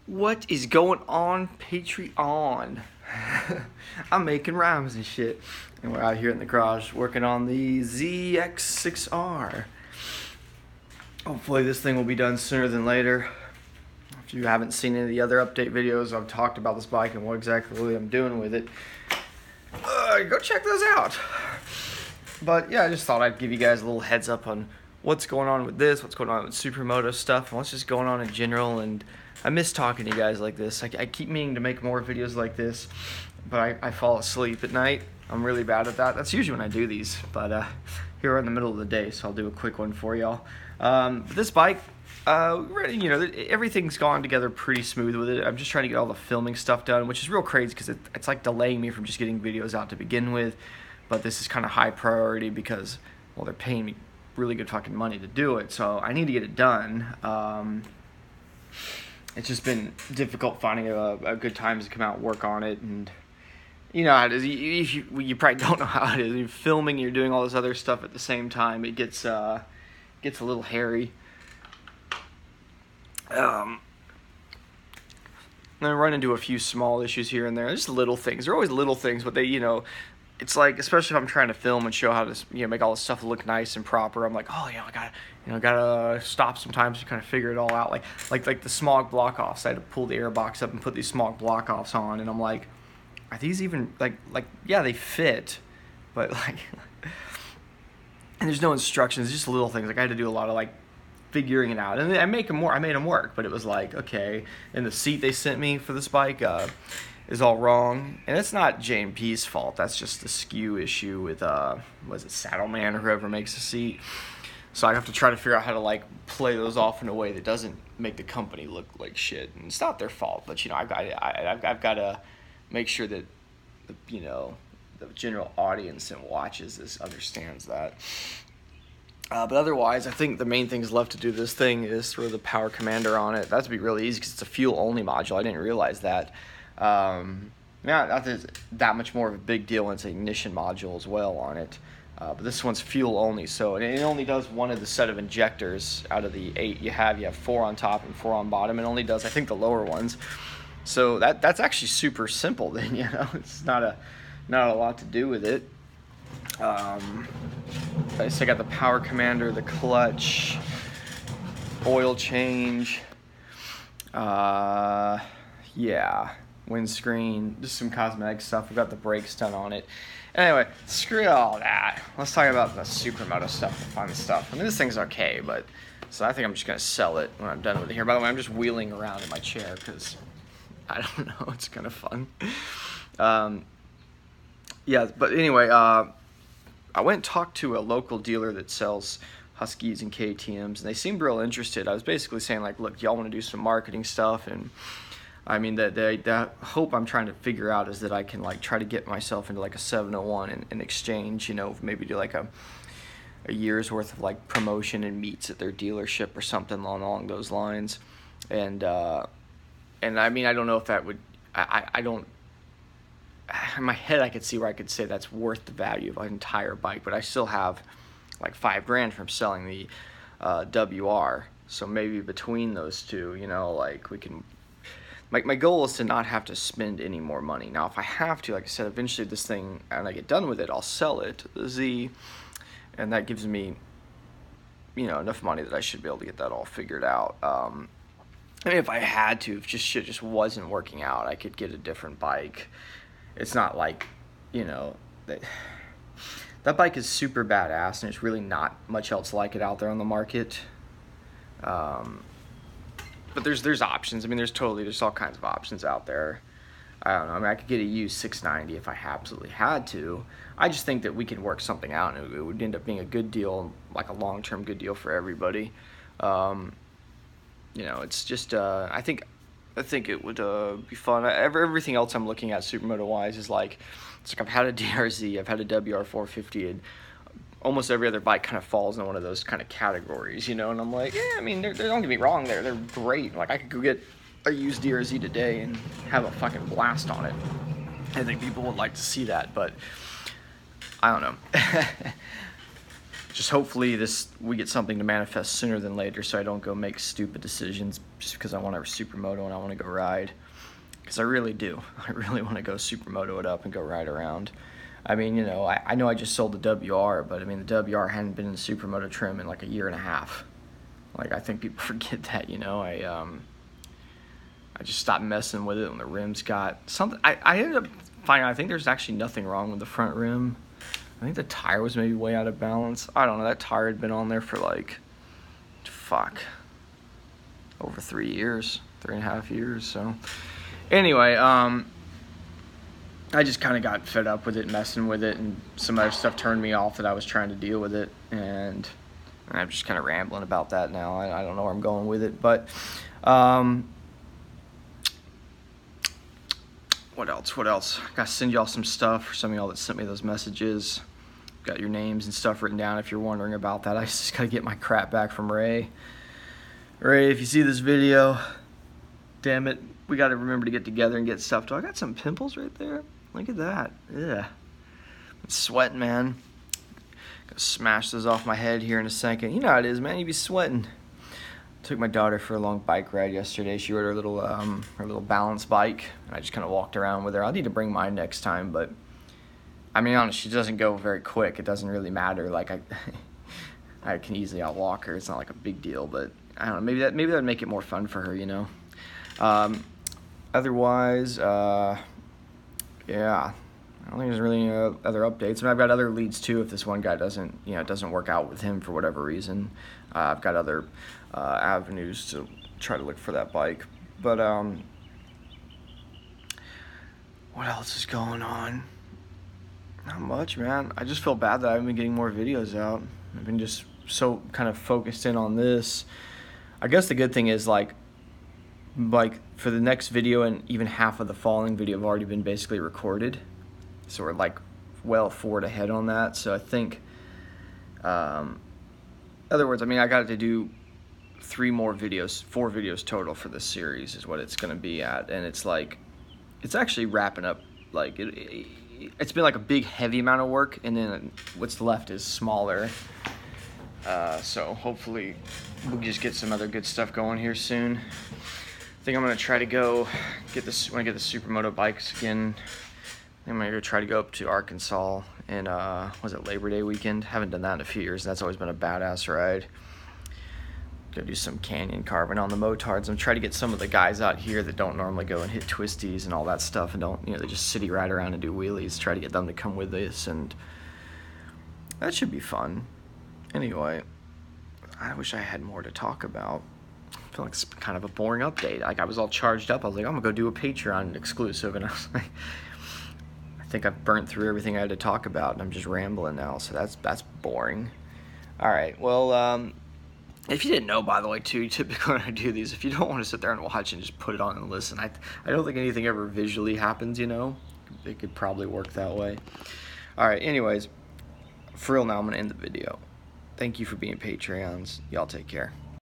What is going on, Patreon? I'm making rhymes and shit. And we're out here in the garage working on the ZX6R. Hopefully this thing will be done sooner than later. If you haven't seen any of the other update videos, I've talked about this bike and what exactly I'm doing with it. Go check those out. But yeah, I just thought I'd give you guys a little heads up on what's going on with this, what's going on with Supermoto stuff, and what's just going on in general. And I miss talking to you guys like this. I keep meaning to make more videos like this, but I fall asleep at night. I'm really bad at that. That's usually when I do these, but here we're in the middle of the day, so I'll do a quick one for y'all. This bike, you know, everything's gone together pretty smooth with it. I'm just trying to get all the filming stuff done, which is real crazy because it's like delaying me from just getting videos out to begin with. But this is kind of high priority because, well, they're paying me really good fucking money to do it, so I need to get it done. It's just been difficult finding a good time to come out and work on it, and you know how it is. You probably don't know how it is. You're filming, you're doing all this other stuff at the same time. It gets a little hairy. I run into a few small issues here and there. Just little things. They're always little things, but they, you know, it's like, especially if I'm trying to film and show how to, you know, make all this stuff look nice and proper. I'm like, oh, I gotta stop sometimes to kind of figure it all out. Like the smog block offs. I had to pull the air box up and put these smog block offs on, and I'm like, are these even like yeah, they fit, but like, and there's no instructions. Just little things. Like I had to do a lot of like figuring it out, and I made them work. But it was like, okay, and the seat they sent me for this bike is all wrong, and it's not J&P's fault. That's just the skew issue with was it Saddleman or whoever makes the seat. So I have to try to figure out how to like play those off in a way that doesn't make the company look like shit. And it's not their fault, but you know, I've got to make sure that you know, the general audience and watches this understands that. But otherwise, I think the main things left to do this thing is throw the power commander on it. That'd be really easy because it's a fuel-only module. I didn't realize that. Yeah, not that it's that much more of a big deal when it's an ignition module as well on it. But this one's fuel-only, so it only does one of the set of injectors out of the 8 you have. You have 4 on top and 4 on bottom. It only does, I think, the lower ones. So that's actually super simple. Then, you know, it's not a lot to do with it. So I got the power commander, the clutch, oil change, yeah, windscreen, just some cosmetic stuff. We got the brakes done on it. Anyway, screw all that. Let's talk about the Supermoto stuff, the fun stuff. I mean, this thing's okay, but so I think I'm just gonna sell it when I'm done with it here. By the way, I'm just wheeling around in my chair because I don't know, it's kind of fun. Yeah, but anyway, I went and talked to a local dealer that sells Huskies and KTMs, and they seemed real interested. I was basically saying, like, look, y'all want to do some marketing stuff, and I mean, the hope I'm trying to figure out is that I can, like, try to get myself into, like, a 701 and exchange, you know, maybe do, like, a year's worth of, like, promotion and meets at their dealership or something along those lines. And I mean, I don't know if that would, I don't, in my head I could see where I could say that's worth the value of an entire bike, but I still have like $5,000 from selling the WR, so maybe between those two, you know, like we can, my goal is to not have to spend any more money. Now if I have to, like I said, eventually this thing, and I get done with it, I'll sell it, the Z, and that gives me, you know, enough money that I should be able to get that all figured out. I mean, if I had to, if shit just wasn't working out, I could get a different bike. It's not like, you know, that bike is super badass, and there's really not much else like it out there on the market. But there's options. I mean, there's all kinds of options out there. I don't know. I mean, I could get a used 690 if I absolutely had to. I just think that we can work something out, and it would end up being a good deal, like a long-term good deal for everybody. You know, it's just, I think it would be fun. Everything else I'm looking at Supermoto-wise is like, it's like I've had a DRZ, I've had a WR450, and almost every other bike kind of falls in one of those kind of categories, you know, and I'm like, yeah, I mean, don't get me wrong, they're great. Like, I could go get a used DRZ today and have a fucking blast on it. I think people would like to see that, but I don't know. just hopefully we get something to manifest sooner than later, so I don't go make stupid decisions just because I want to supermoto and I want to go ride. Because I really do. I really want to go supermoto it up and go ride around. I mean, you know, I know I just sold the WR, but I mean, the WR hadn't been in supermoto trim in like a year and a half. Like, I think people forget that, you know. I just stopped messing with it when the rims got something. I ended up finding I think there's actually nothing wrong with the front rim. I think the tire was maybe way out of balance. I don't know. That tire had been on there for like, over 3 years, 3.5 years. So anyway, I just kind of got fed up with it, messing with it, and some other stuff turned me off that I was trying to deal with it, and I'm just kind of rambling about that now. I don't know where I'm going with it, but what else? Gotta send y'all some stuff for some of y'all that sent me those messages. Got your names and stuff written down if you're wondering about that. I just gotta get my crap back from Ray. Ray, if you see this video, damn it, we gotta remember to get together and get stuff. I got some pimples right there. Look at that. Yeah. I'm sweating, man. Gonna smash those off my head here in a second. You know how it is, man. You be sweating. Took my daughter for a long bike ride yesterday. She rode her little balance bike, and I just kind of walked around with her. I'll need to bring mine next time, but I mean, honestly, she doesn't go very quick. It doesn't really matter. Like I can easily outwalk her. It's not like a big deal, but I don't know. Maybe that'd make it more fun for her, you know. Otherwise, yeah. I don't think there's really any other updates. I mean, I've got other leads too. If this one guy doesn't work out with him for whatever reason, I've got other avenues to try to look for that bike. But what else is going on? Not much, man. I just feel bad that I haven't been getting more videos out. I've been just so kind of focused in on this. I guess the good thing is like for the next video and even half of the following video have already been basically recorded. So we're like well forward ahead on that. So I think, in other words, I mean, I got to do 4 videos total for this series is what it's going to be at. And it's like, it's actually wrapping up. Like it's been like a big heavy amount of work, and then what's left is smaller. So hopefully we'll just get some other good stuff going here soon. I think I'm going to try to go get this, when I get the supermoto bikes again. I'm going to go try to go up to Arkansas and was it Labor Day weekend? Haven't done that in a few years. That's always been a badass ride. Go do some canyon carving on the motards. I'm trying to get some of the guys out here that don't normally go and hit twisties and all that stuff and don't, you know, they just city ride around and do wheelies. Try to get them to come with us, and that should be fun. Anyway, I wish I had more to talk about. I feel like it's kind of a boring update. Like I was all charged up. I was like, I'm gonna go do a Patreon exclusive, and I was like, I think I've burnt through everything I had to talk about, and I'm just rambling now. So that's boring. All right, well, if you didn't know, by the way, too, typically when I do these, if you don't want to sit there and watch and just put it on and listen, I don't think anything ever visually happens, you know. It could probably work that way. All right, anyways, for real now, I'm gonna end the video. Thank you for being Patreons. Y'all take care.